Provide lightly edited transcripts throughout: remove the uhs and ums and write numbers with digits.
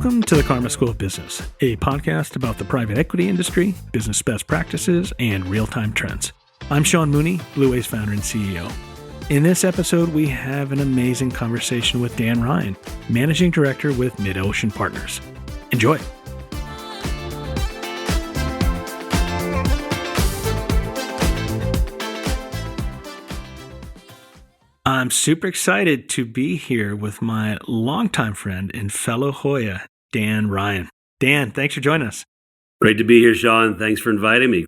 Welcome to the Karma School of Business, a podcast about the private equity industry, business best practices, and real-time trends. I'm Sean Mooney, Blue Wave's founder and CEO. In this episode, we have an amazing conversation with Dan Ryan, Managing Director with MidOcean Partners. Enjoy. I'm super excited to be here with my longtime friend and fellow Hoya, Dan Ryan. Dan, thanks for joining us. Great to be here, Sean. Thanks for inviting me.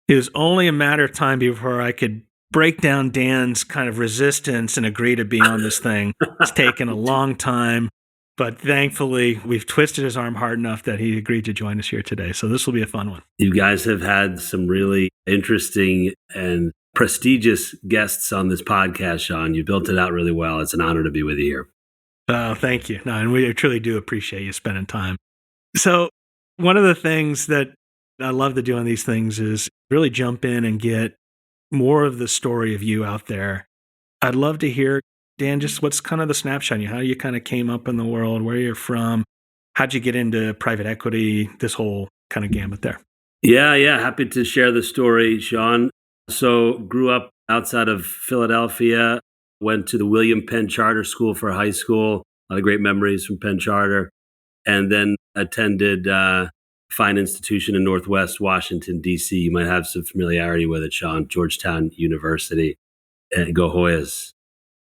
It was only a matter of time before I could break down Dan's kind of resistance and agree to be on this thing. It's taken a long time, but thankfully we've twisted his arm hard enough that he agreed to join us here today. So this will be a fun one. You guys have had some really interesting and prestigious guests on this podcast, Sean. You built it out really well. It's an honor to be with you here. Oh, thank you. No, and we truly do appreciate you spending time. So one of the things that I love to do on these things is really jump in and get more of the story of you out there. I'd love to hear, Dan, just what's kind of the snapshot of you, how you kind of came up in the world, where you're from, how'd you get into private equity, this whole kind of gamut there. Yeah. Happy to share the story, Sean. So grew up outside of Philadelphia, went to the William Penn Charter School for high school, a lot of great memories from Penn Charter, and then attended a fine institution in Northwest Washington, D.C. You might have some familiarity with it, Sean, Georgetown University, and go Hoyas.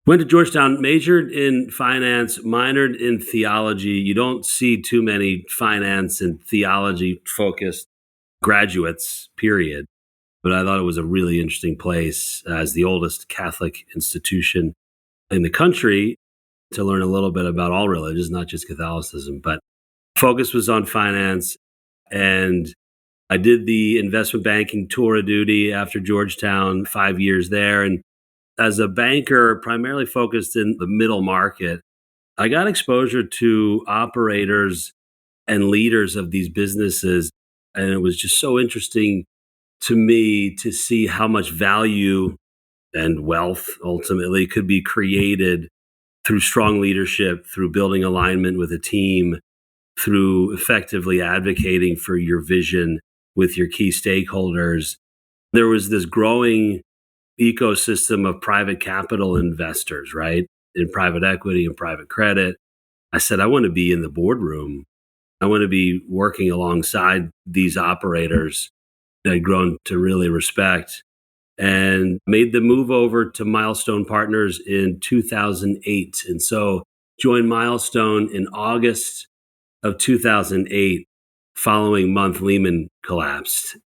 Went to Georgetown, majored in finance, minored in theology. You don't see too many finance and theology-focused graduates, period. But I thought it was a really interesting place as the oldest Catholic institution in the country to learn a little bit about all religions, not just Catholicism. But focus was on finance. And I did the investment banking tour of duty after Georgetown, 5 years there. And as a banker, primarily focused in the middle market, I got exposure to operators and leaders of these businesses. And it was just so interesting to me to see how much value and wealth ultimately could be created through strong leadership, through building alignment with a team, through effectively advocating for your vision with your key stakeholders. There was this growing ecosystem of private capital investors, right? In private equity and private credit. I said, I want to be in the boardroom. I want to be working alongside these operators that I'd grown to really respect, and made the move over to Milestone Partners in 2008. And so joined Milestone in August of 2008, following month Lehman collapsed.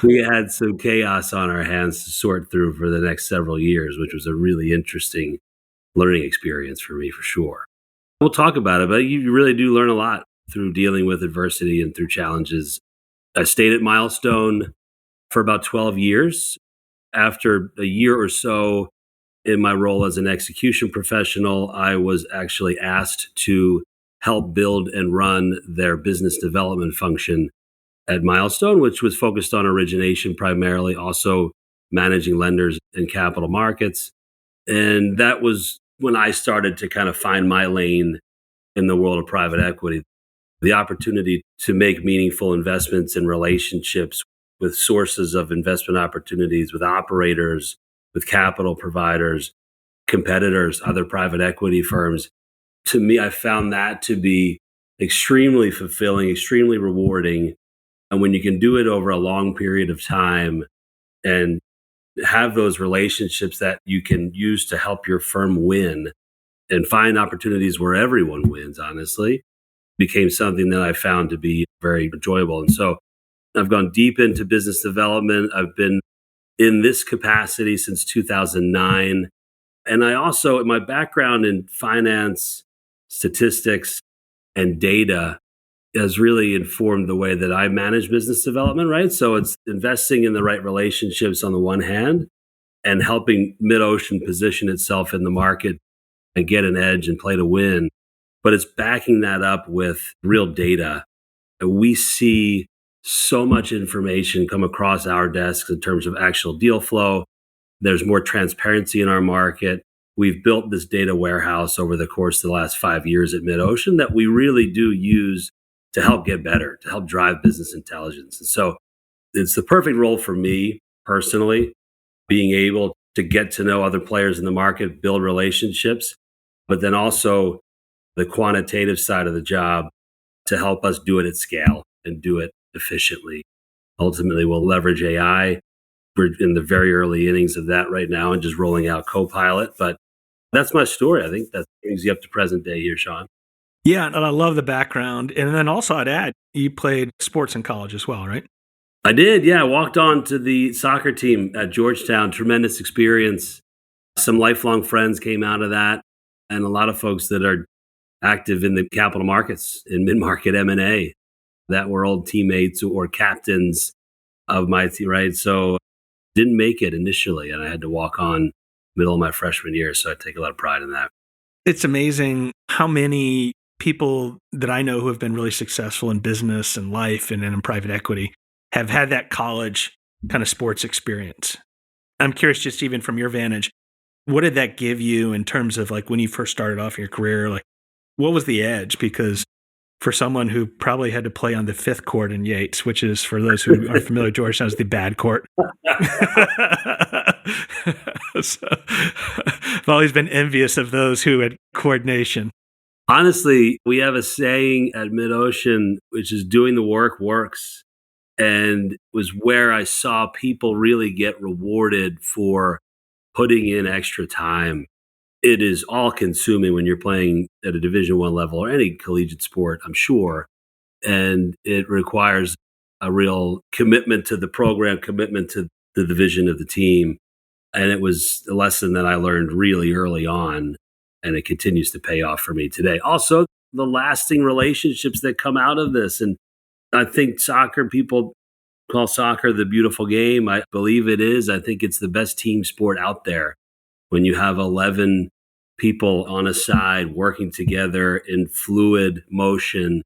We had some chaos on our hands to sort through for the next several years, which was a really interesting learning experience for me, for sure. We'll talk about it, but you really do learn a lot through dealing with adversity and through challenges. I stayed at Milestone for about 12 years. After a year or so in my role as an execution professional, I was actually asked to help build and run their business development function at Milestone, which was focused on origination primarily, also managing lenders and capital markets. And that was when I started to kind of find my lane in the world of private equity. The opportunity to make meaningful investments and relationships with sources of investment opportunities, with operators, with capital providers, competitors, other private equity firms. To me, I found that to be extremely fulfilling, extremely rewarding. And when you can do it over a long period of time and have those relationships that you can use to help your firm win and find opportunities where everyone wins, honestly, became something that I found to be very enjoyable. And so I've gone deep into business development. I've been in this capacity since 2009. And I also, my background in finance, statistics, and data has really informed the way that I manage business development, right? So it's investing in the right relationships on the one hand and helping MidOcean position itself in the market and get an edge and play to win. But it's backing that up with real data. And we see so much information come across our desks in terms of actual deal flow. There's more transparency in our market. We've built this data warehouse over the course of the last 5 years at MidOcean that we really do use to help get better, to help drive business intelligence. And so it's the perfect role for me personally, being able to get to know other players in the market, build relationships, but then also the quantitative side of the job to help us do it at scale and do it efficiently. Ultimately, we'll leverage AI. We're in the very early innings of that right now and just rolling out Copilot. But that's my story. I think that brings you up to present day here, Sean. Yeah, and I love the background. And then also I'd add, you played sports in college as well, right? I did, yeah. I walked on to the soccer team at Georgetown. Tremendous experience. Some lifelong friends came out of that, and a lot of folks that are active in the capital markets, in mid-market M&A, that were old teammates or captains of my team, right? So didn't make it initially, and I had to walk on middle of my freshman year, so I take a lot of pride in that. It's amazing how many people that I know who have been really successful in business and life and in private equity have had that college kind of sports experience. I'm curious, just even from your vantage, what did that give you in terms of like when you first started off your career? Like, what was the edge? Because for someone who probably had to play on the fifth court in Yates, which is, for those who are familiar, Georgetown is the bad court. So, I've always been envious of those who had coordination. Honestly, we have a saying at MidOcean, which is doing the work works. And it was where I saw people really get rewarded for putting in extra time. It is all consuming when you're playing at a Division I level or any collegiate sport, I'm sure. And it requires a real commitment to the program, commitment to the vision of the team. And it was a lesson that I learned really early on, and it continues to pay off for me today. Also, the lasting relationships that come out of this. And I think soccer, people call soccer the beautiful game. I believe it is. I think it's the best team sport out there. When you have 11 people on a side working together in fluid motion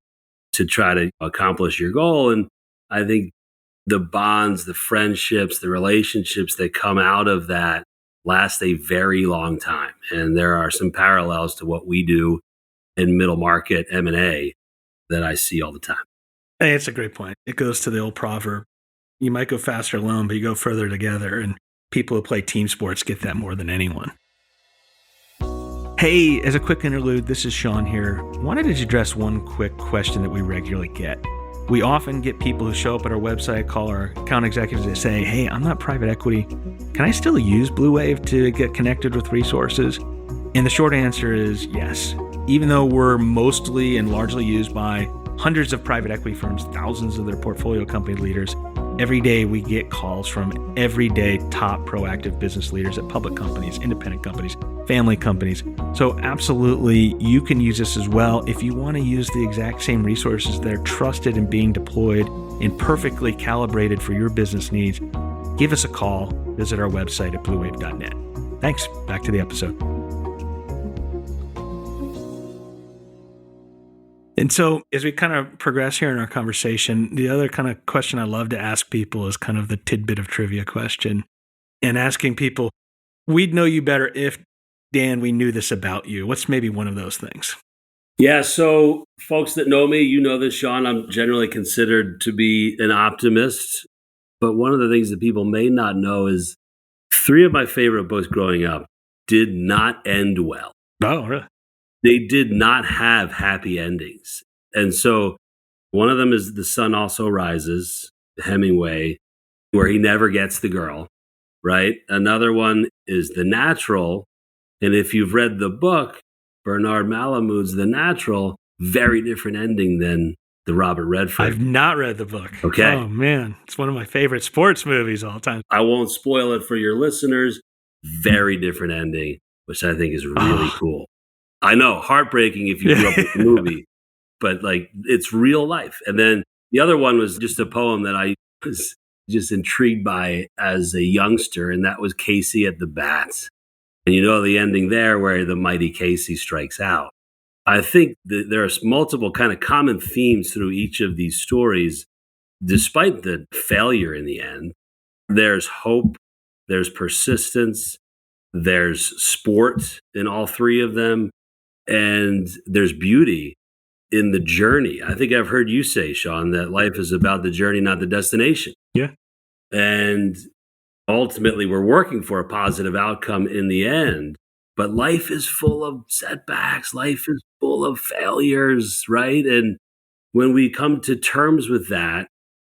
to try to accomplish your goal. And I think the bonds, the friendships, the relationships that come out of that last a very long time. And there are some parallels to what we do in middle market M&A that I see all the time. Hey, it's a great point. It goes to the old proverb. You might go faster alone, but you go further together. And people who play team sports get that more than anyone. Hey, as a quick interlude, this is Sean here. Wanted to address one quick question that we regularly get. We often get people who show up at our website, call our account executives, and say, hey, I'm not private equity. Can I still use Blue Wave to get connected with resources? And the short answer is yes. Even though we're mostly and largely used by hundreds of private equity firms, thousands of their portfolio company leaders, every day we get calls from everyday top proactive business leaders at public companies, independent companies, family companies. So absolutely, you can use this as well. If you want to use the exact same resources that are trusted and being deployed and perfectly calibrated for your business needs, give us a call. Visit our website at bluewave.net. Thanks. Back to the episode. And so as we kind of progress here in our conversation, the other kind of question I love to ask people is kind of the tidbit of trivia question, and asking people, we'd know you better if, Dan, we knew this about you. What's maybe one of those things? Yeah, so folks that know me, you know this, Sean, I'm generally considered to be an optimist. But one of the things that people may not know is 3 of my favorite books growing up did not end well. Oh, really? They did not have happy endings. And so one of them is The Sun Also Rises, Hemingway, where he never gets the girl, right? Another one is The Natural. And if you've read the book, Bernard Malamud's The Natural, very different ending than the Robert Redford. I've not read the book. Okay. Oh, man. It's one of my favorite sports movies all the time. I won't spoil it for your listeners. Very different ending, which I think is really cool. I know, heartbreaking if you grew up with the movie, but like it's real life. And then the other one was just a poem that I was just intrigued by as a youngster, and that was Casey at the Bats. And you know the ending there where the mighty Casey strikes out. I think that there are multiple kind of common themes through each of these stories, despite the failure in the end. There's hope, there's persistence, there's sport in all 3 of them. And there's beauty. in the journey. I think I've heard you say, Sean, that life is about the journey, not the destination. Yeah. And ultimately, we're working for a positive outcome in the end. But life is full of setbacks. Life is full of failures, right? And when we come to terms with that,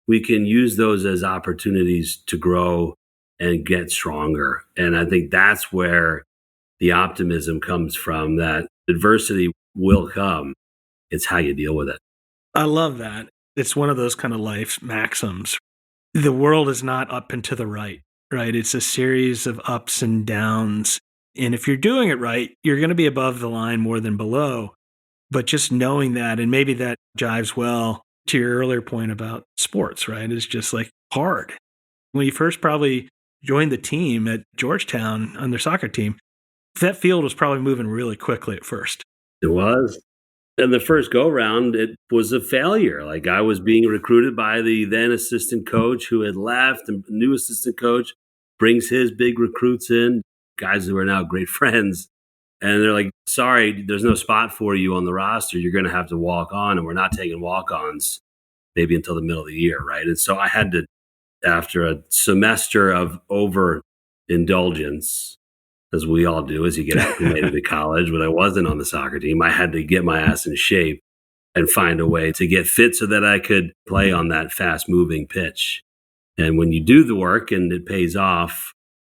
we can use those as opportunities to grow and get stronger. And I think that's where the optimism comes from, that adversity will come. It's how you deal with it. I love that. It's one of those kind of life maxims. The world is not up and to the right, right? It's a series of ups and downs. And if you're doing it right, you're going to be above the line more than below. But just knowing that, and maybe that jives well to your earlier point about sports, right? It's just like hard. When you first probably joined the team at Georgetown on their soccer team, that field was probably moving really quickly at first. It was. And the first go round, it was a failure. Like, I was being recruited by the then assistant coach who had left, and new assistant coach brings his big recruits in, guys who are now great friends. And they're like, sorry, there's no spot for you on the roster. You're going to have to walk on, and we're not taking walk-ons maybe until the middle of the year, right? And so I had to, after a semester of overindulgence, as we all do as you get acclimated to college, when I wasn't on the soccer team, I had to get my ass in shape and find a way to get fit so that I could play on that fast-moving pitch. And when you do the work and it pays off,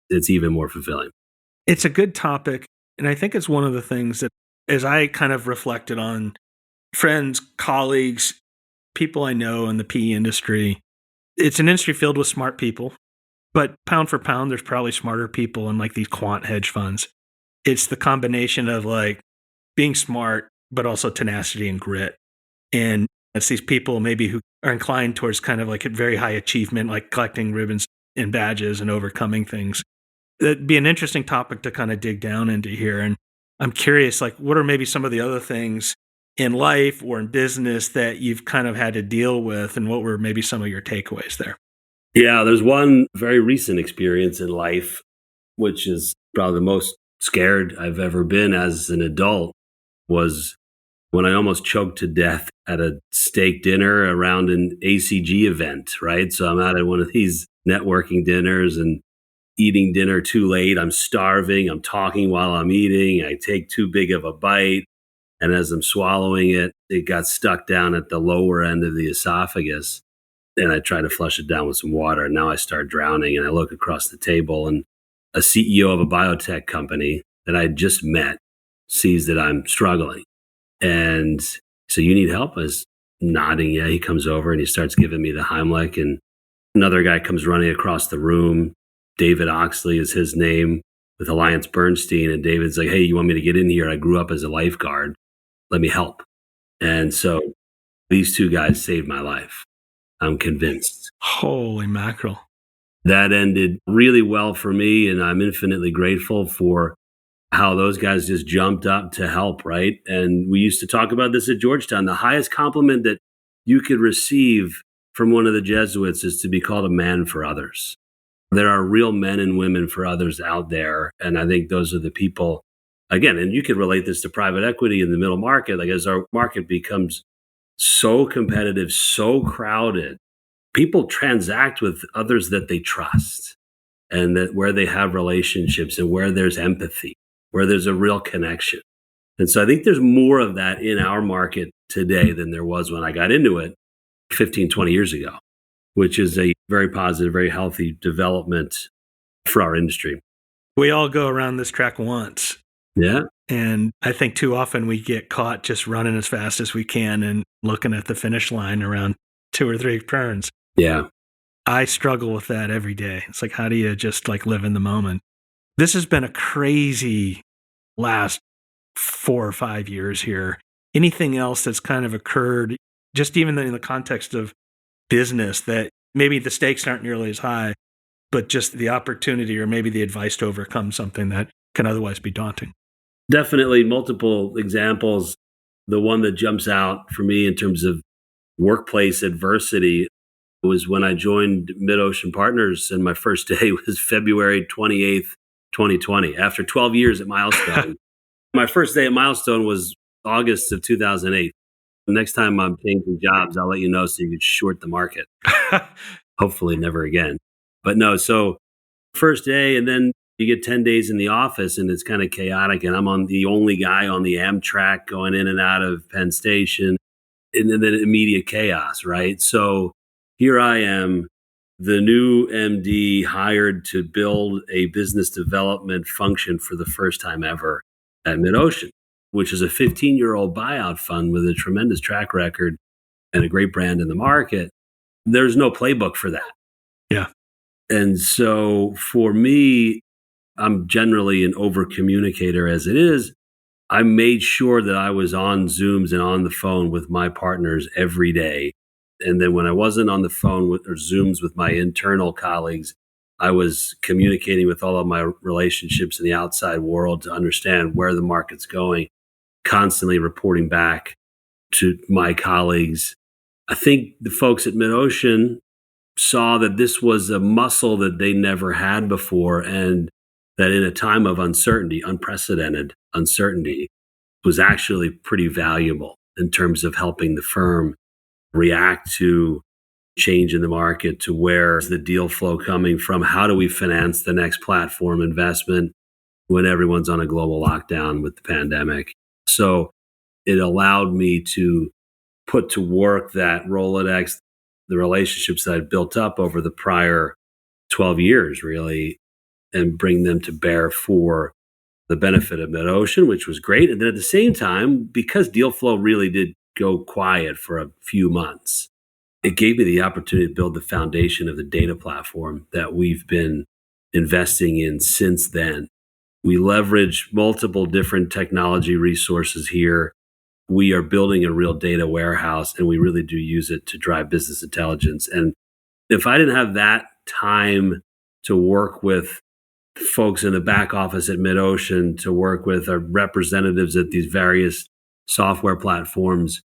it's even more fulfilling. It's a good topic. And I think it's one of the things that, as I kind of reflected on friends, colleagues, people I know in the PE industry, it's an industry filled with smart people, but pound for pound, there's probably smarter people in like these quant hedge funds. It's the combination of like being smart, but also tenacity and grit. And it's these people maybe who are inclined towards kind of like a very high achievement, like collecting ribbons and badges and overcoming things. That'd be an interesting topic to kind of dig down into here. And I'm curious, like, what are maybe some of the other things in life or in business that you've kind of had to deal with, and what were maybe some of your takeaways there? Yeah, there's one very recent experience in life, which is probably the most scared I've ever been as an adult, was when I almost choked to death at a steak dinner around an ACG event, right? So I'm out at one of these networking dinners and eating dinner too late. I'm starving. I'm talking while I'm eating. I take too big of a bite. And as I'm swallowing it, it got stuck down at the lower end of the esophagus. And I try to flush it down with some water. And now I start drowning. And I look across the table, and a CEO of a biotech company that I just met sees that I'm struggling. And so, you need help? I was nodding. Yeah, he comes over and he starts giving me the Heimlich. And another guy comes running across the room. David Oxley is his name, with Alliance Bernstein. And David's like, hey, you want me to get in here? I grew up as a lifeguard. Let me help. And so these two guys saved my life. I'm convinced. Holy mackerel. That ended really well for me. And I'm infinitely grateful for how those guys just jumped up to help, right? And we used to talk about this at Georgetown. The highest compliment that you could receive from one of the Jesuits is to be called a man for others. There are real men and women for others out there. And I think those are the people, again, and you can relate this to private equity in the middle market. Like, as our market becomes so competitive, so crowded, people transact with others that they trust, and that where they have relationships and where there's empathy, where there's a real connection. And so I think there's more of that in our market today than there was when I got into it 15, 20 years ago, which is a very positive, very healthy development for our industry. We all go around this track once. Yeah. And I think too often we get caught just running as fast as we can and looking at the finish line around 2 or 3 turns. Yeah. I struggle with that every day. It's like, how do you just like live in the moment? This has been a crazy last 4 or 5 years here. Anything else that's kind of occurred, just even in the context of business, that maybe the stakes aren't nearly as high, but just the opportunity or maybe the advice to overcome something that can otherwise be daunting? Definitely multiple examples. The one that jumps out for me in terms of workplace adversity was when I joined MidOcean Partners, and my first day was February 28th, 2020, after 12 years at Milestone. My first day at Milestone was August of 2008. Next time I'm changing jobs, I'll let you know so you can short the market. Hopefully never again. But no, so first day, and then you get 10 days in the office and it's kind of chaotic. And I'm on the only guy on the Amtrak going in and out of Penn Station, and then immediate chaos, right? So here I am, the new MD hired to build a business development function for the first time ever at MidOcean, which is a 15-year-old buyout fund with a tremendous track record and a great brand in the market. There's no playbook for that. Yeah. And so for me, I'm generally an over communicator as it is. I made sure that I was on Zooms and on the phone with my partners every day. And then when I wasn't on the phone or Zooms with my internal colleagues, I was communicating with all of my relationships in the outside world to understand where the market's going, constantly reporting back to my colleagues. I think the folks at MidOcean saw that this was a muscle that they never had before, and that in a time of uncertainty, unprecedented uncertainty, was actually pretty valuable in terms of helping the firm react to change in the market, to where's the deal flow coming from, how do we finance the next platform investment when everyone's on a global lockdown with the pandemic. So it allowed me to put to work that Rolodex, the relationships that I'd built up over the prior 12 years, really, and bring them to bear for the benefit of MidOcean, which was great. And then at the same time, because deal flow really did go quiet for a few months, it gave me the opportunity to build the foundation of the data platform that we've been investing in since then. We leverage multiple different technology resources here. We are building a real data warehouse, and we really do use it to drive business intelligence. And if I didn't have that time to work with folks in the back office at MidOcean, to work with our representatives at these various software platforms,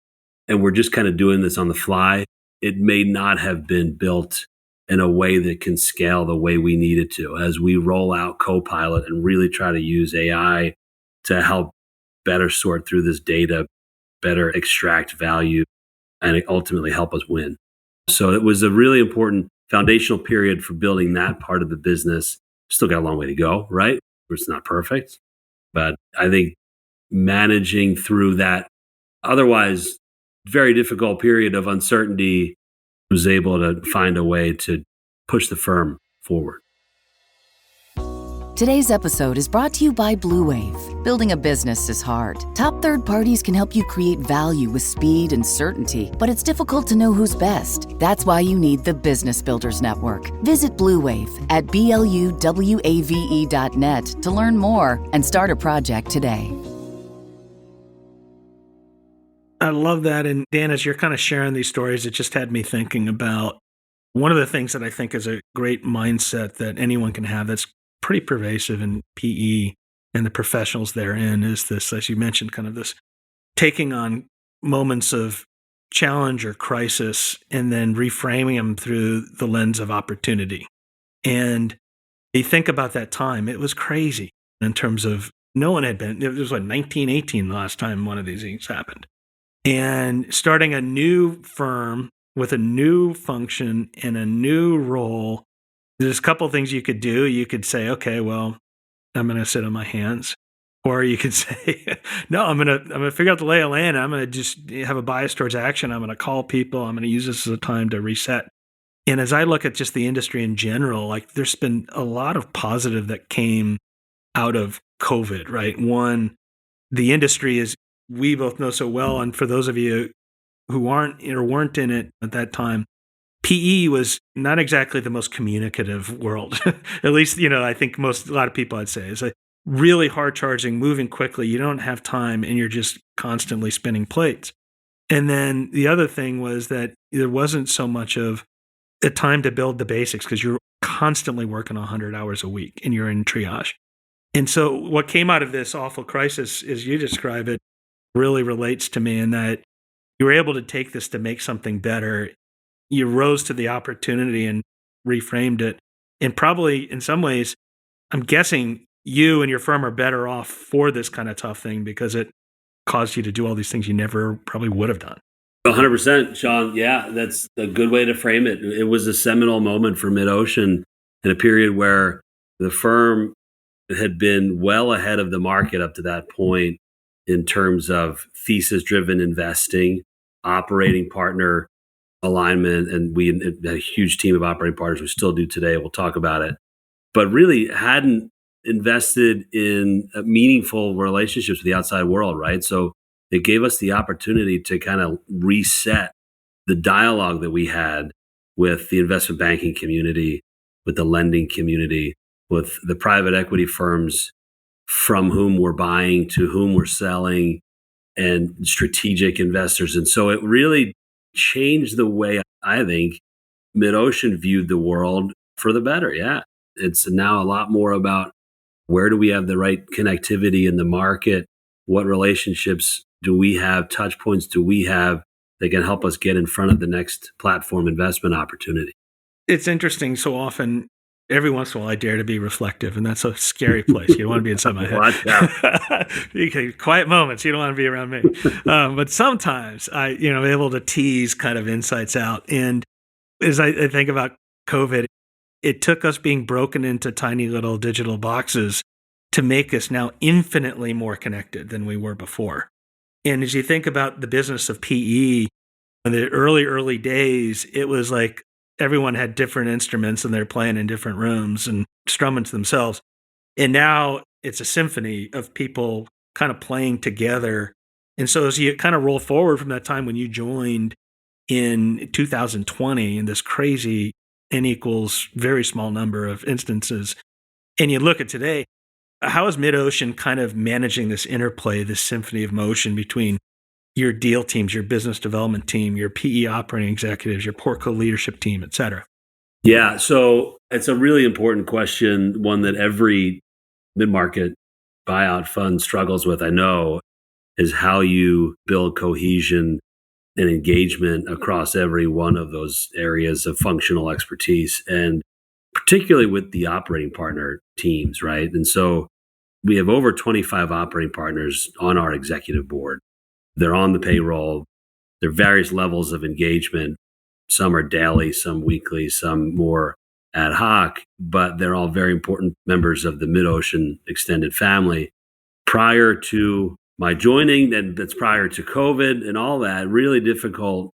and we're just kind of doing this on the fly, it may not have been built in a way that can scale the way we need it to as we roll out Copilot and really try to use AI to help better sort through this data, better extract value, and ultimately help us win. So it was a really important foundational period for building that part of the business. Still got a long way to go, right? It's not perfect, but I think managing through that otherwise very difficult period of uncertainty was able to find a way to push the firm forward. Today's episode is brought to you by Blue Wave. Building a business is hard. Top third parties can help you create value with speed and certainty, but it's difficult to know who's best. That's why you need the Business Builders Network. Visit Blue Wave at BLUWAVE.net to learn more and start a project today. I love that. And Dan, as you're kind of sharing these stories, it just had me thinking about one of the things that I think is a great mindset that anyone can have that's pretty pervasive in PE and the professionals therein is this, as you mentioned, kind of this taking on moments of challenge or crisis and then reframing them through the lens of opportunity. And you think about that time, it was crazy in terms of no one had been, it was like 1918 the last time one of these things happened. And starting a new firm with a new function and a new role, there's a couple of things you could do. You could say, okay, well, I'm going to sit on my hands. Or you could say, no, I'm going to figure out the lay of land. I'm going to just have a bias towards action. I'm going to call people. I'm going to use this as a time to reset. And as I look at just the industry in general, like there's been a lot of positive that came out of COVID, right? One, the industry is, we both know so well. And for those of you who aren't or weren't in it at that time, PE was not exactly the most communicative world. At least, I think a lot of people I'd say it's a really hard charging, moving quickly. You don't have time and you're just constantly spinning plates. And then the other thing was that there wasn't so much of a time to build the basics because you're constantly working 100 hours a week and you're in triage. And so what came out of this awful crisis, as you describe it, really relates to me in that you were able to take this to make something better. You rose to the opportunity and reframed it. And probably in some ways, I'm guessing you and your firm are better off for this kind of tough thing because it caused you to do all these things you never probably would have done. 100%, Sean. Yeah, that's a good way to frame it. It was a seminal moment for MidOcean in a period where the firm had been well ahead of the market up to that point in terms of thesis-driven investing, operating partner alignment, and we had a huge team of operating partners. We still do today. We'll talk about it, but really hadn't invested in meaningful relationships with the outside world, right? So it gave us the opportunity to kind of reset the dialogue that we had with the investment banking community, with the lending community, with the private equity firms from whom we're buying to whom we're selling, and strategic investors. And so it really changed the way I think MidOcean viewed the world for the better. Yeah. It's now a lot more about where do we have the right connectivity in the market? What relationships do we have? Touch points do we have that can help us get in front of the next platform investment opportunity? It's interesting. So often, every once in a while, I dare to be reflective, and that's a scary place. You don't want to be inside my head. Watch out. Quiet moments. You don't want to be around me. But sometimes I'm able to tease kind of insights out. And as I think about COVID, it took us being broken into tiny little digital boxes to make us now infinitely more connected than we were before. And as you think about the business of PE, in the early days, it was like everyone had different instruments and they're playing in different rooms and strumming to themselves. And now it's a symphony of people kind of playing together. And so as you kind of roll forward from that time when you joined in 2020 in this crazy N equals very small number of instances, and you look at today, how is MidOcean kind of managing this interplay, this symphony of motion between your deal teams, your business development team, your PE operating executives, your portco leadership team, et cetera? Yeah, so it's a really important question, one that every mid-market buyout fund struggles with, I know, is how you build cohesion and engagement across every one of those areas of functional expertise, and particularly with the operating partner teams, right? And so we have over 25 operating partners on our executive board. They're on the payroll. There are various levels of engagement. Some are daily, some weekly, some more ad hoc, but they're all very important members of the MidOcean extended family. Prior to my joining, and that's prior to COVID and all that, really difficult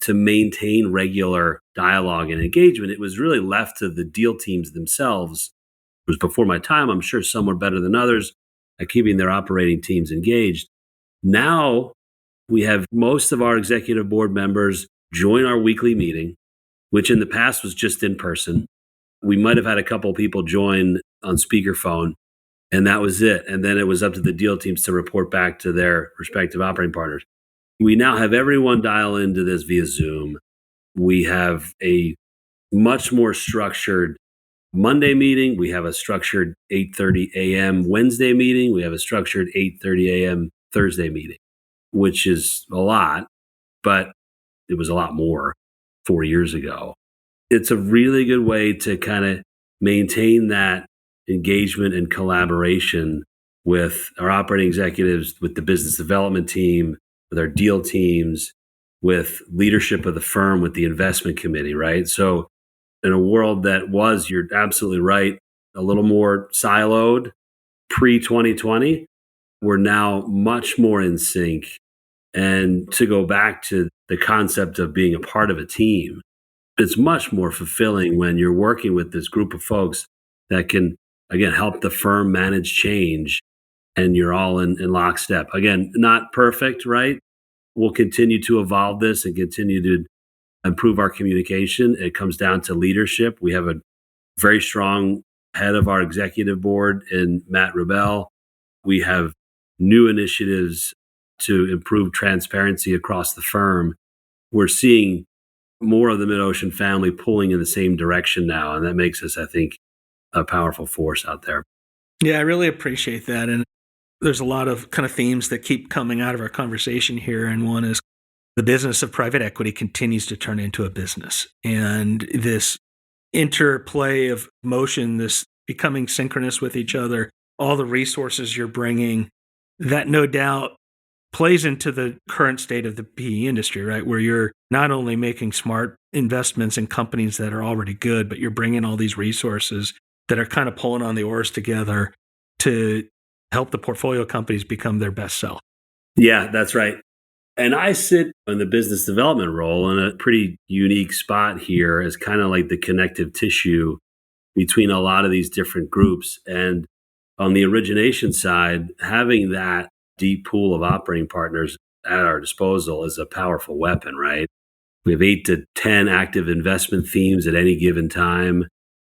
to maintain regular dialogue and engagement. It was really left to the deal teams themselves. It was before my time. I'm sure some were better than others at keeping their operating teams engaged. Now we have most of our executive board members join our weekly meeting, which in the past was just in person. We might have had a couple of people join on speakerphone, and that was it. And then it was up to the deal teams to report back to their respective operating partners. We now have everyone dial into this via Zoom. We have a much more structured Monday meeting. We have a structured 8:30 a.m. Wednesday meeting. We have a structured 8:30 a.m. Thursday meeting, which is a lot, but it was a lot more 4 years ago. It's a really good way to kind of maintain that engagement and collaboration with our operating executives, with the business development team, with our deal teams, with leadership of the firm, with the investment committee, right? So in a world that was, you're absolutely right, a little more siloed pre-2020, we're now much more in sync. And to go back to the concept of being a part of a team, it's much more fulfilling when you're working with this group of folks that can, again, help the firm manage change, and you're all in lockstep. Again, not perfect, right? We'll continue to evolve this and continue to improve our communication. It comes down to leadership. We have a very strong head of our executive board in Matt Rebel. We have new initiatives to improve transparency across the firm. We're seeing more of the MidOcean family pulling in the same direction now, and that makes us, I think, a powerful force out there. Yeah, I really appreciate that. And there's a lot of kind of themes that keep coming out of our conversation here. And one is the business of private equity continues to turn into a business. And this interplay of motion, this becoming synchronous with each other, all the resources you're bringing, that no doubt plays into the current state of the PE industry, right? Where you're not only making smart investments in companies that are already good, but you're bringing all these resources that are kind of pulling on the oars together to help the portfolio companies become their best self. Yeah, that's right. And I sit in the business development role in a pretty unique spot here as kind of like the connective tissue between a lot of these different groups. And on the origination side, having that deep pool of operating partners at our disposal is a powerful weapon, right? We have 8 to 10 active investment themes at any given time.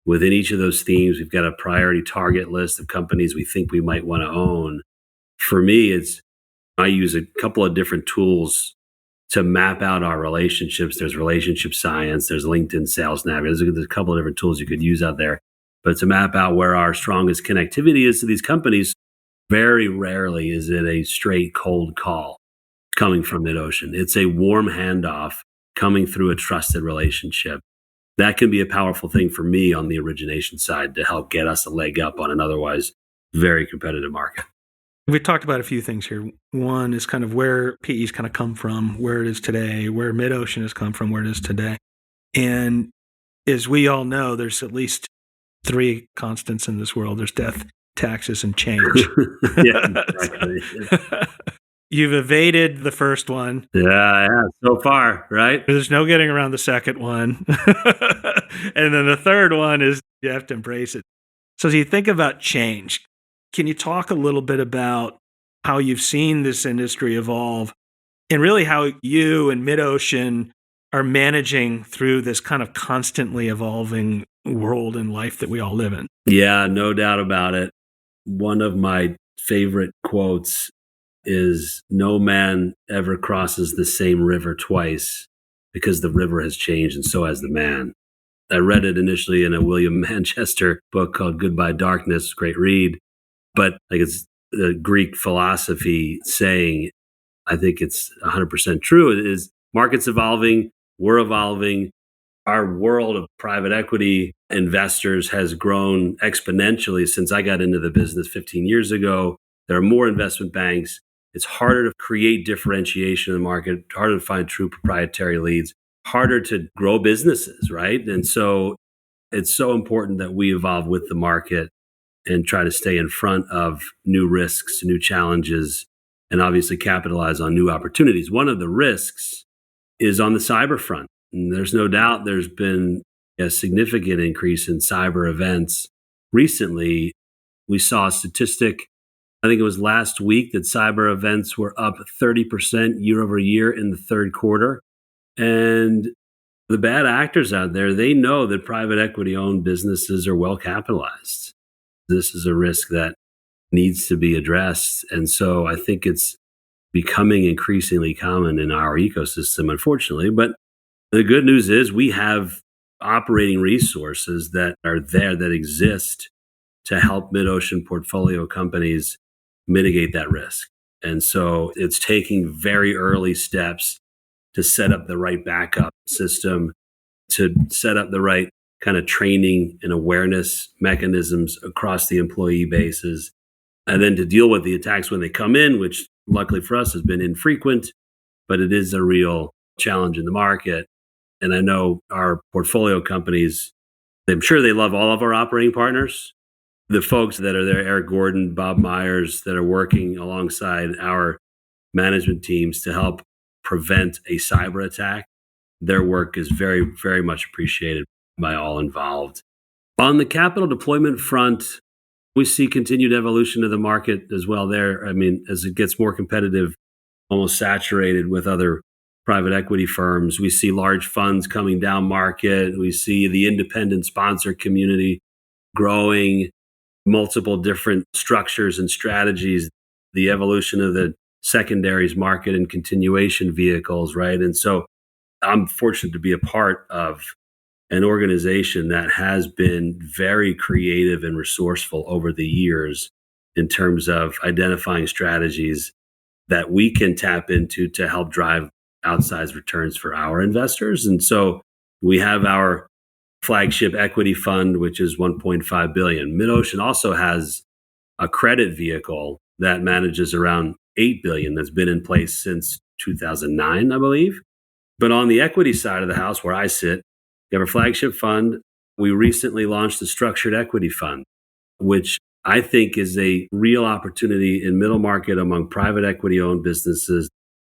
Within each of those themes, we've got a priority target list of companies we think we might want to own. For me, I use a couple of different tools to map out our relationships. There's relationship science, there's LinkedIn Sales Navigator. There's a couple of different tools you could use out there. But to map out where our strongest connectivity is to these companies, very rarely is it a straight cold call coming from MidOcean. It's a warm handoff coming through a trusted relationship. That can be a powerful thing for me on the origination side to help get us a leg up on an otherwise very competitive market. We talked about a few things here. One is kind of where PE's kind of come from, where it is today, where MidOcean has come from, where it is today. And as we all know, there's at least 3 constants in this world. There's death, taxes, and change. Yeah, exactly. You've evaded the first one. Yeah, so far, right? There's no getting around the second one. And then the third one is you have to embrace it. So as you think about change, can you talk a little bit about how you've seen this industry evolve and really how you and MidOcean are managing through this kind of constantly evolving world and life that we all live in? Yeah, no doubt about it. One of my favorite quotes is, "No man ever crosses the same river twice because the river has changed and so has the man." I read it initially in a William Manchester book called Goodbye Darkness, great read. But like it's the Greek philosophy saying, I think it's 100% true. It is markets evolving, we're evolving. Our world of private equity investors has grown exponentially since I got into the business 15 years ago. There are more investment banks. It's harder to create differentiation in the market, harder to find true proprietary leads, harder to grow businesses, right? And so it's so important that we evolve with the market and try to stay in front of new risks, new challenges, and obviously capitalize on new opportunities. One of the risks is on the cyber front. And there's no doubt there's been a significant increase in cyber events. Recently, we saw a statistic, I think it was last week, that cyber events were up 30% year over year in the third quarter. And the bad actors out there, they know that private equity-owned businesses are well capitalized. This is a risk that needs to be addressed. And so I think it's becoming increasingly common in our ecosystem, unfortunately. But the good news is we have operating resources that are there, that exist to help MidOcean portfolio companies mitigate that risk. And so it's taking very early steps to set up the right backup system, to set up the right kind of training and awareness mechanisms across the employee bases, and then to deal with the attacks when they come in, which luckily for us has been infrequent, but it is a real challenge in the market. And I know our portfolio companies, I'm sure they love all of our operating partners. The folks that are there, Eric Gordon, Bob Myers, that are working alongside our management teams to help prevent a cyber attack, their work is very, very much appreciated by all involved. On the capital deployment front, we see continued evolution of the market as well there. I mean, as it gets more competitive, almost saturated with other private equity firms, we see large funds coming down market. We see the independent sponsor community growing, multiple different structures and strategies, the evolution of the secondaries market and continuation vehicles, right? And so I'm fortunate to be a part of an organization that has been very creative and resourceful over the years in terms of identifying strategies that we can tap into to help drive outsized returns for our investors. And so we have our flagship equity fund, which is $1.5 billion. MidOcean also has a credit vehicle that manages around $8 billion that's been in place since 2009, I believe. But on the equity side of the house where I sit, we have a flagship fund. We recently launched a structured equity fund, which I think is a real opportunity in middle market among private equity owned businesses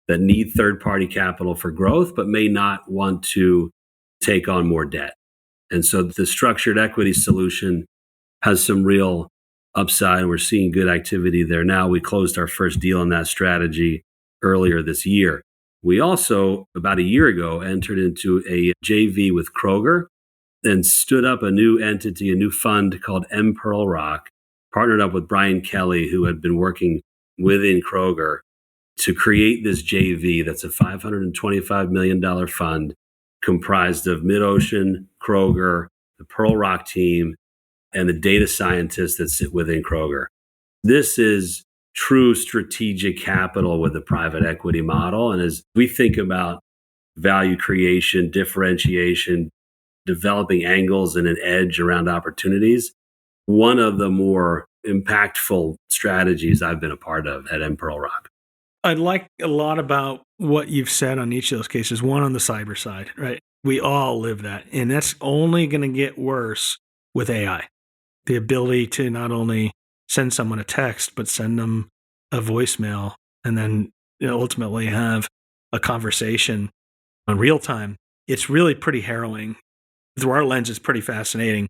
that need third party capital for growth, but may not want to take on more debt. And so the structured equity solution has some real upside. We're seeing good activity there now. We closed our first deal in that strategy earlier this year. We also, about a year ago, entered into a JV with Kroger and stood up a new entity, a new fund called M Pearl Rock, partnered up with Brian Kelly, who had been working within Kroger to create this JV that's a $525 million fund comprised of MidOcean, Kroger, the Pearl Rock team, and the data scientists that sit within Kroger. This is true strategic capital with a private equity model. And as we think about value creation, differentiation, developing angles and an edge around opportunities, one of the more impactful strategies I've been a part of at M Pearl Rock. I like a lot about what you've said on each of those cases. One on the cyber side, right? We all live that. And that's only going to get worse with AI. The ability to not only send someone a text, but send them a voicemail and then ultimately have a conversation in real time. It's really pretty harrowing. Through our lens, it's pretty fascinating.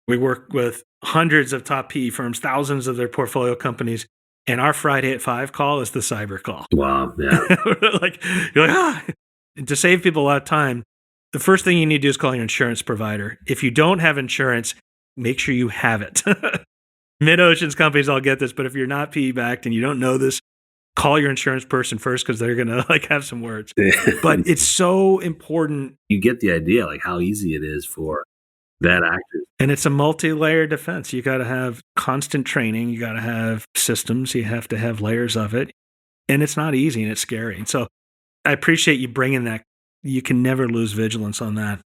We work with hundreds of top PE firms, thousands of their portfolio companies, and our Friday at 5 call is the cyber call. Wow, yeah. You're like, to save people a lot of time, the first thing you need to do is call your insurance provider. If you don't have insurance, make sure you have it. MidOcean's companies all get this, but if you're not PE backed and you don't know this, call your insurance person first because they're going to have some words. But it's so important. You get the idea, how easy it is for bad actors. And it's a multi-layer defense. You got to have constant training. You got to have systems. You have to have layers of it. And it's not easy and it's scary. And so I appreciate you bringing that. You can never lose vigilance on that.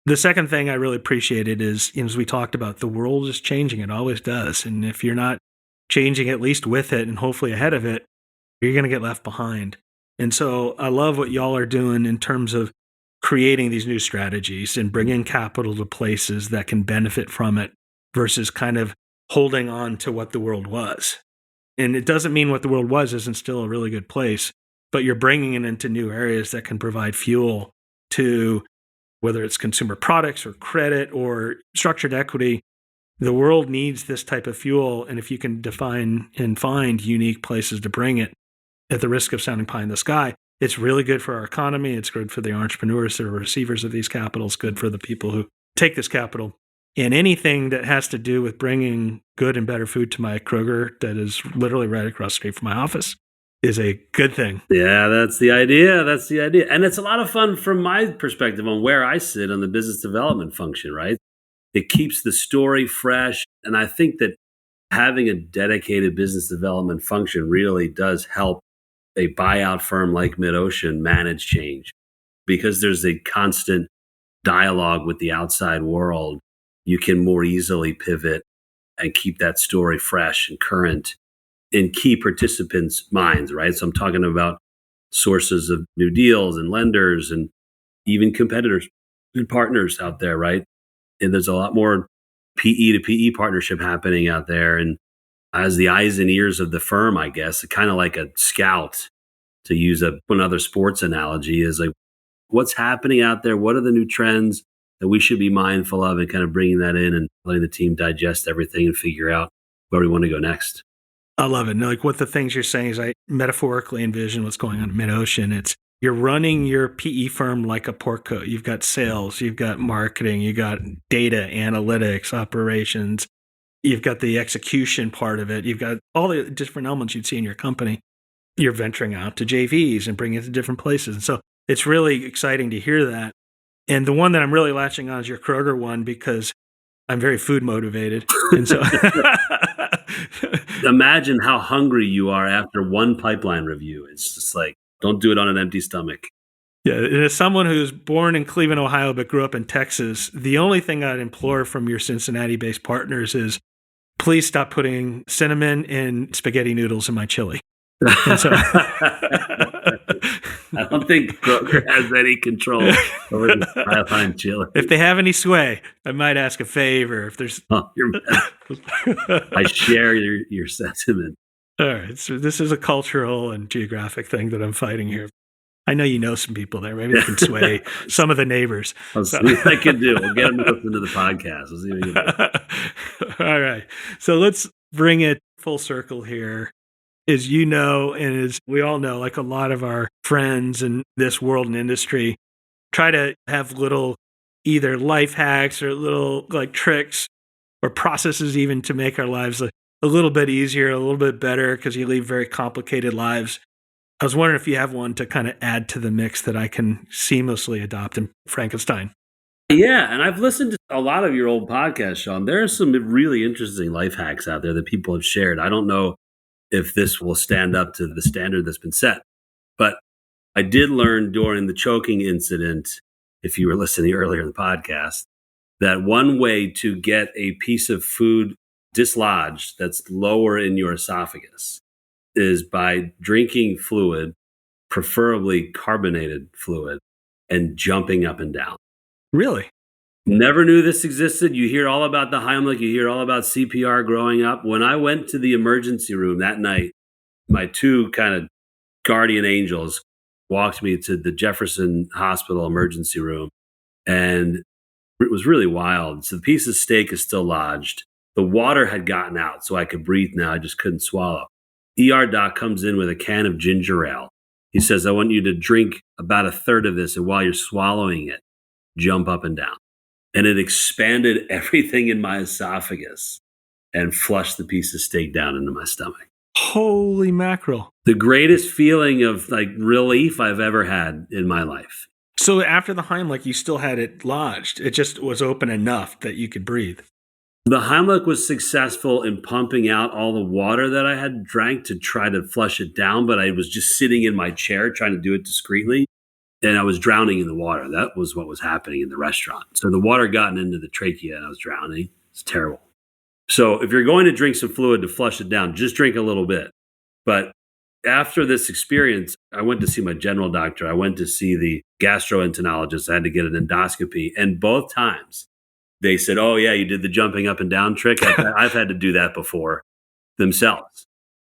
The second thing I really appreciated is, as we talked about, the world is changing. It always does. And if you're not changing at least with it and hopefully ahead of it, you're going to get left behind. And so I love what y'all are doing in terms of creating these new strategies and bringing capital to places that can benefit from it versus kind of holding on to what the world was. And it doesn't mean what the world was isn't still a really good place, but you're bringing it into new areas that can provide fuel to whether it's consumer products or credit or structured equity. The world needs this type of fuel. And if you can define and find unique places to bring it at the risk of sounding pie in the sky, it's really good for our economy. It's good for the entrepreneurs that are receivers of these capitals, good for the people who take this capital. And anything that has to do with bringing good and better food to my Kroger that is literally right across the street from my office is a good thing. Yeah, that's the idea. That's the idea. And it's a lot of fun from my perspective on where I sit on the business development function, right? It keeps the story fresh. And I think that having a dedicated business development function really does help a buyout firm like MidOcean manage change because there's a constant dialogue with the outside world. You can more easily pivot and keep that story fresh and current in key participants' minds, right? So I'm talking about sources of new deals and lenders and even competitors and partners out there, right? And there's a lot more PE to PE partnership happening out there. And as the eyes and ears of the firm, I guess, kind of like a scout, to use another sports analogy, is like, what's happening out there? What are the new trends that we should be mindful of, and kind of bringing that in and letting the team digest everything and figure out where we want to go next. I love it. Like what the things you're saying is I metaphorically envision what's going on at MidOcean. It's you're running your PE firm like a portco. You've got sales, you've got marketing, you've got data, analytics, operations. You've got the execution part of it. You've got all the different elements you'd see in your company. You're venturing out to JVs and bringing it to different places. And so it's really exciting to hear that. And the one that I'm really latching on is your Kroger one because I'm very food motivated. And so imagine how hungry you are after one pipeline review. It's just like, don't do it on an empty stomach. Yeah, and as someone who's born in Cleveland, Ohio, but grew up in Texas, the only thing I'd implore from your Cincinnati-based partners is please stop putting cinnamon and spaghetti noodles in my chili. And so I don't think Kroger has any control over the Skyline chili. if they have any sway, I might ask a favor. If there's, Oh, I share your sentiment. all right. So this is a cultural and geographic thing that I'm fighting here. I know you know some people there. Maybe they can sway some of the neighbors. I'll see what I can do. We'll get them to listen to the podcast. We'll see what we can do. All right. So let's bring it full circle here. As you know, and as we all know, like a lot of our friends in this world and industry try to have little either life hacks or little like tricks or processes even to make our lives a little bit easier, a little bit better, because you lead very complicated lives. I was wondering if you have one to kind of add to the mix that I can seamlessly adopt in Frankenstein. Yeah, and I've listened to a lot of your old podcasts, Sean. There are some really interesting life hacks out there that people have shared. I don't know if this will stand up to the standard that's been set, but I did learn during the choking incident, if you were listening earlier in the podcast, that one way to get a piece of food dislodged that's lower in your esophagus is by drinking fluid, preferably carbonated fluid, and jumping up and down. Really? Never knew this existed. You hear all about the Heimlich, you hear all about CPR growing up. When I went to the emergency room that night, my two kind of guardian angels walked me to the Jefferson Hospital emergency room, and it was really wild. So the piece of steak is still lodged. The water had gotten out, so I could breathe now. I just couldn't swallow. ER doc comes in with a can of ginger ale. He says, I want you to drink about a third of this, and while you're swallowing it, jump up and down. And it expanded everything in my esophagus and flushed the piece of steak down into my stomach. Holy mackerel. The greatest feeling of like relief I've ever had in my life. So after the Heimlich, you still had it lodged. It just was open enough that you could breathe. The Heimlich was successful in pumping out all the water that I had drank to try to flush it down, but I was just sitting in my chair trying to do it discreetly. And I was drowning in the water. That was what was happening in the restaurant. So the water gotten into the trachea and I was drowning. It's terrible. So if you're going to drink some fluid to flush it down, just drink a little bit. But after this experience, I went to see my general doctor. I went to see the gastroenterologist. I had to get an endoscopy. And both times they said, oh, yeah, you did the jumping up and down trick. I've had to do that before themselves.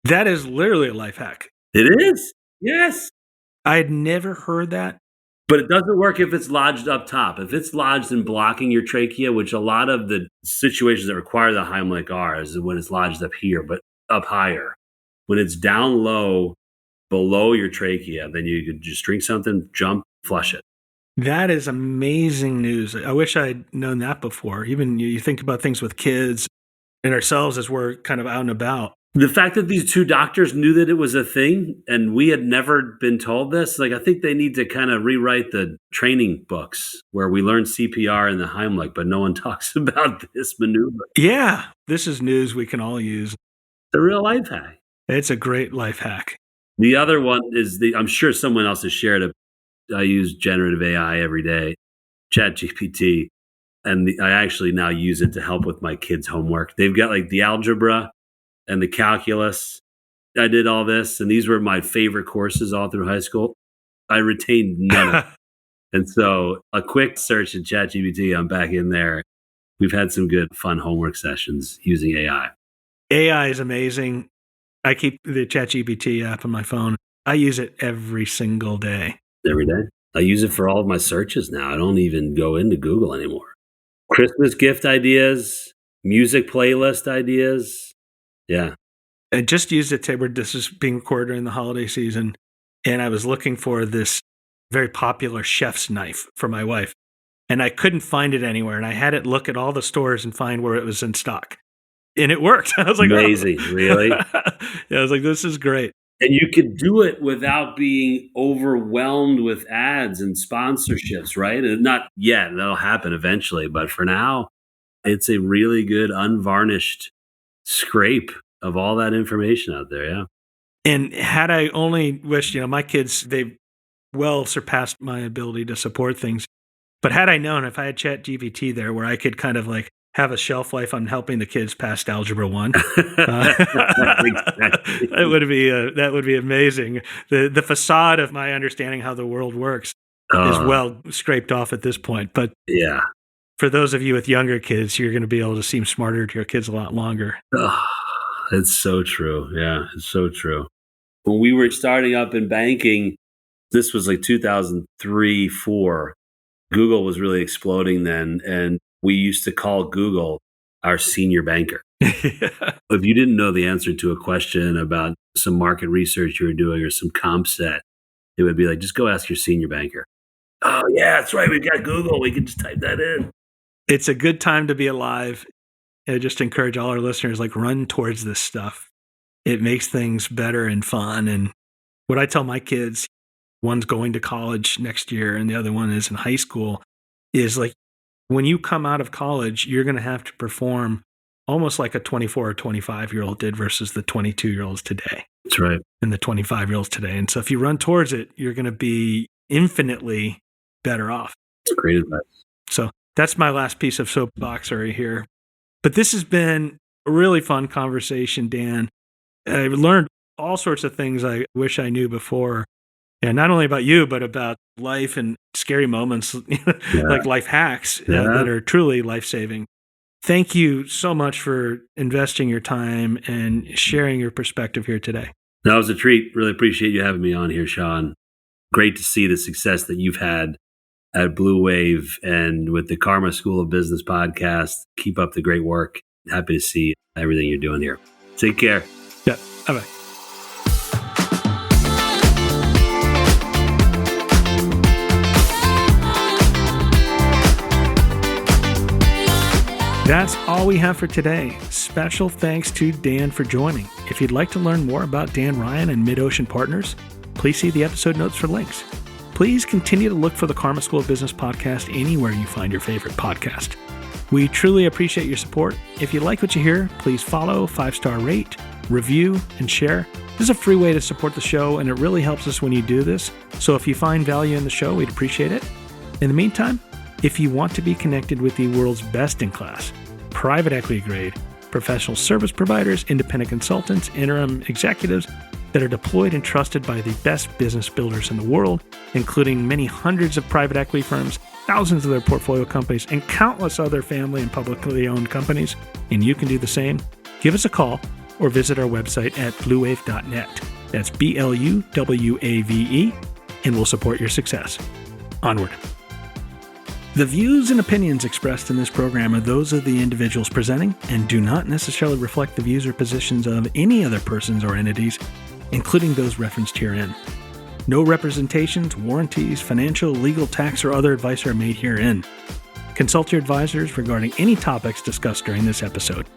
That is literally a life hack. It is. Yes. I had never heard that. But it doesn't work if it's lodged up top. If it's lodged and blocking your trachea, which a lot of the situations that require the Heimlich are, is when it's lodged up here, but up higher. When it's down low, below your trachea, then you could just drink something, jump, flush it. That is amazing news. I wish I'd known that before. Even you think about things with kids and ourselves as we're kind of out and about. The fact that these two doctors knew that it was a thing and we had never been told this, like I think they need to kind of rewrite the training books where we learn CPR and the Heimlich, but no one talks about this maneuver. Yeah, this is news we can all use. It's a real life hack. It's a great life hack. The other one is I'm sure someone else has shared it. I use generative AI every day, ChatGPT, and I actually now use it to help with my kids' homework. They've got like the algebra and the calculus. I did all this, and these were my favorite courses all through high school. I retained none of it. And so a quick search in ChatGPT, I'm back in there. We've had some good, fun homework sessions using AI. AI is amazing. I keep the ChatGPT app on my phone. I use it every single day. Every day. I use it for all of my searches now. I don't even go into Google anymore. Christmas gift ideas, music playlist ideas. Yeah. I just used it to, this is being recorded during the holiday season, and I was looking for this very popular chef's knife for my wife, and I couldn't find it anywhere, and I had it look at all the stores and find where it was in stock, and it worked. I was like, amazing, oh. Really? Yeah, I was like, this is great. And you could do it without being overwhelmed with ads and sponsorships, right? And not yet, that'll happen eventually, but for now, it's a really good unvarnished scrape of all that information out there. Yeah. And had I only wished, my kids, they've well surpassed my ability to support things. But had I known, if I had ChatGPT there where I could kind of like have a shelf life on helping the kids pass Algebra 1. Exactly. That would be amazing. The facade of my understanding how the world works is well scraped off at this point. But yeah, for those of you with younger kids, you're going to be able to seem smarter to your kids a lot longer. It's so true. Yeah, it's so true. When we were starting up in banking, this was like 2003, 4. Google was really exploding then. And we used to call Google our senior banker. If you didn't know the answer to a question about some market research you were doing or some comp set, it would be like, just go ask your senior banker. Oh, yeah, that's right. We've got Google. We can just type that in. It's a good time to be alive. I just encourage all our listeners, like, run towards this stuff. It makes things better and fun. And what I tell my kids, one's going to college next year and the other one is in high school, is like, when you come out of college, you're going to have to perform almost like a 24 or 25-year-old did versus the 22-year-olds today. That's right. And the 25-year-olds today. And so if you run towards it, you're going to be infinitely better off. That's great advice. So that's my last piece of soapboxery here. But this has been a really fun conversation, Dan. I've learned all sorts of things I wish I knew before. And not only about you, but about life and scary moments, like life hacks that are truly life-saving. Thank you so much for investing your time and sharing your perspective here today. That was a treat. Really appreciate you having me on here, Sean. Great to see the success that you've had at Blue Wave and with the Karma School of Business podcast. Keep up the great work. Happy to see everything you're doing here. Take care. Yeah. Bye-bye. That's all we have for today. Special thanks to Dan for joining. If you'd like to learn more about Dan Ryan and MidOcean Partners, please see the episode notes for links. Please continue to look for the Karma School of Business podcast anywhere you find your favorite podcast. We truly appreciate your support. If you like what you hear, please follow, 5-star rate, review, and share. This is a free way to support the show, and it really helps us when you do this. So if you find value in the show, we'd appreciate it. In the meantime, if you want to be connected with the world's best-in-class, private equity grade, professional service providers, independent consultants, interim executives that are deployed and trusted by the best business builders in the world, including many hundreds of private equity firms, thousands of their portfolio companies, and countless other family and publicly owned companies, and you can do the same, give us a call or visit our website at bluewave.net. That's BLUWAVE, and we'll support your success. Onward. The views and opinions expressed in this program are those of the individuals presenting and do not necessarily reflect the views or positions of any other persons or entities, including those referenced herein. No representations, warranties, financial, legal, tax, or other advice are made herein. Consult your advisors regarding any topics discussed during this episode.